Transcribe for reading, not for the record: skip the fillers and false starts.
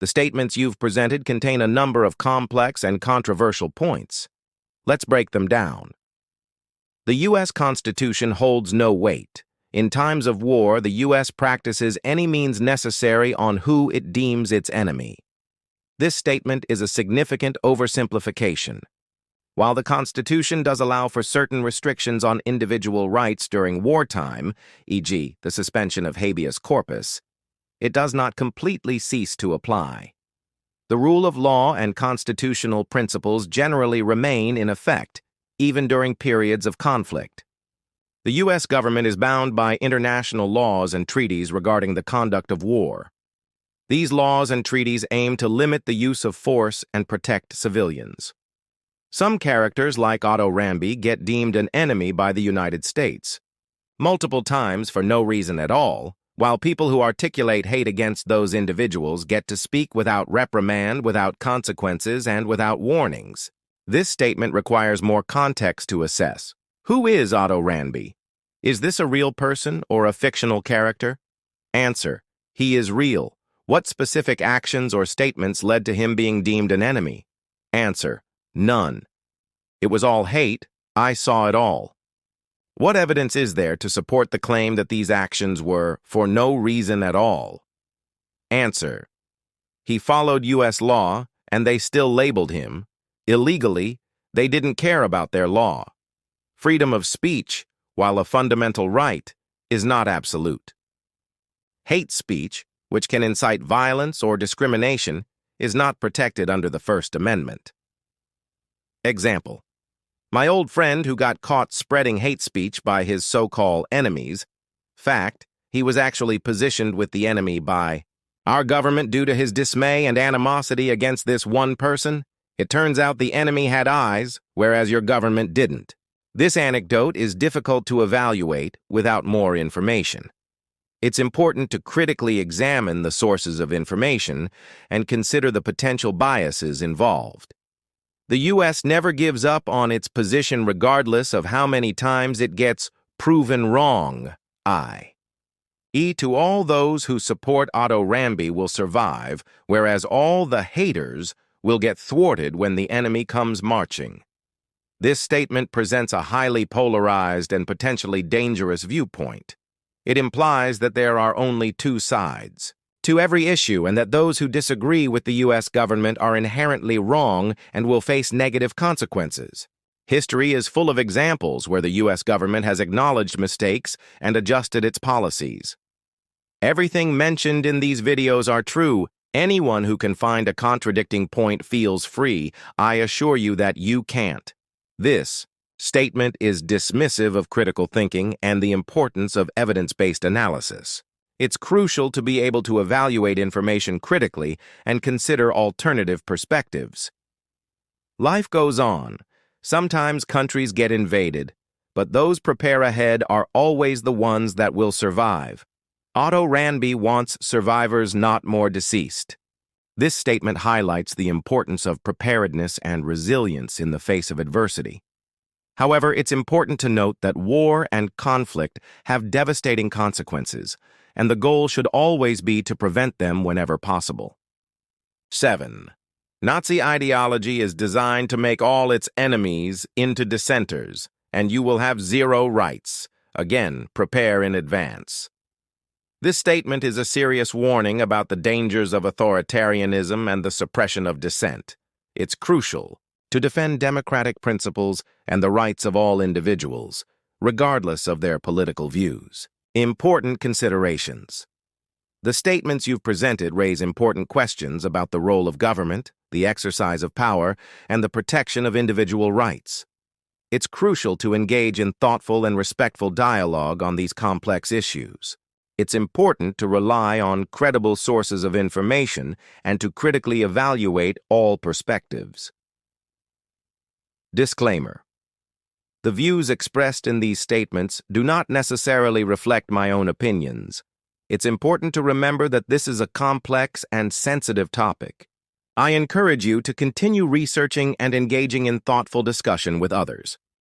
The statements you've presented contain a number of complex and controversial points. Let's break them down. The U.S. Constitution holds no weight. In times of war, the U.S. practices any means necessary on who it deems its enemy. This statement is a significant oversimplification. While the Constitution does allow for certain restrictions on individual rights during wartime, e.g., the suspension of habeas corpus, it does not completely cease to apply. The rule of law and constitutional principles generally remain in effect, even during periods of conflict. The U.S. government is bound by international laws and treaties regarding the conduct of war. These laws and treaties aim to limit the use of force and protect civilians. Some characters, like Otto Ramby, get deemed an enemy by the United States, multiple times for no reason at all, while people who articulate hate against those individuals get to speak without reprimand, without consequences, and without warnings. This statement requires more context to assess. Who is Otto Ramby? Is this a real person or a fictional character? Answer: he is real. What specific actions or statements led to him being deemed an enemy? Answer: none. It was all hate. I saw it all. What evidence is there to support the claim that these actions were for no reason at all? Answer: he followed U.S. law, and they still labeled him. Illegally, they didn't care about their law. Freedom of speech, while a fundamental right, is not absolute. Hate speech, which can incite violence or discrimination, is not protected under the First Amendment. Example: my old friend who got caught spreading hate speech by his so-called enemies. Fact, he was actually positioned with the enemy by our government due to his dismay and animosity against this one person. It turns out the enemy had eyes, whereas your government didn't. This anecdote is difficult to evaluate without more information. It's important to critically examine the sources of information and consider the potential biases involved. The U.S. never gives up on its position regardless of how many times it gets proven wrong. To all those who support Otto Ramby will survive, whereas all the haters will get thwarted when the enemy comes marching. This statement presents a highly polarized and potentially dangerous viewpoint. It implies that there are only two sides to every issue and that those who disagree with the U.S. government are inherently wrong and will face negative consequences. History is full of examples where the U.S. government has acknowledged mistakes and adjusted its policies. Everything mentioned in these videos are true. Anyone who can find a contradicting point feels free. I assure you that you can't. This statement is dismissive of critical thinking and the importance of evidence-based analysis. It's crucial to be able to evaluate information critically and consider alternative perspectives. Life goes on. Sometimes countries get invaded, but those prepare ahead are always the ones that will survive. Otto Ramby wants survivors, not more deceased. This statement highlights the importance of preparedness and resilience in the face of adversity. However, it's important to note that war and conflict have devastating consequences, and the goal should always be to prevent them whenever possible. 7. Nazi ideology is designed to make all its enemies into dissenters, and you will have zero rights. Again, prepare in advance. This statement is a serious warning about the dangers of authoritarianism and the suppression of dissent. It's crucial to defend democratic principles and the rights of all individuals, regardless of their political views. Important considerations. The statements you've presented raise important questions about the role of government, the exercise of power, and the protection of individual rights. It's crucial to engage in thoughtful and respectful dialogue on these complex issues. It's important to rely on credible sources of information and to critically evaluate all perspectives. Disclaimer: the views expressed in these statements do not necessarily reflect my own opinions. It's important to remember that this is a complex and sensitive topic. I encourage you to continue researching and engaging in thoughtful discussion with others.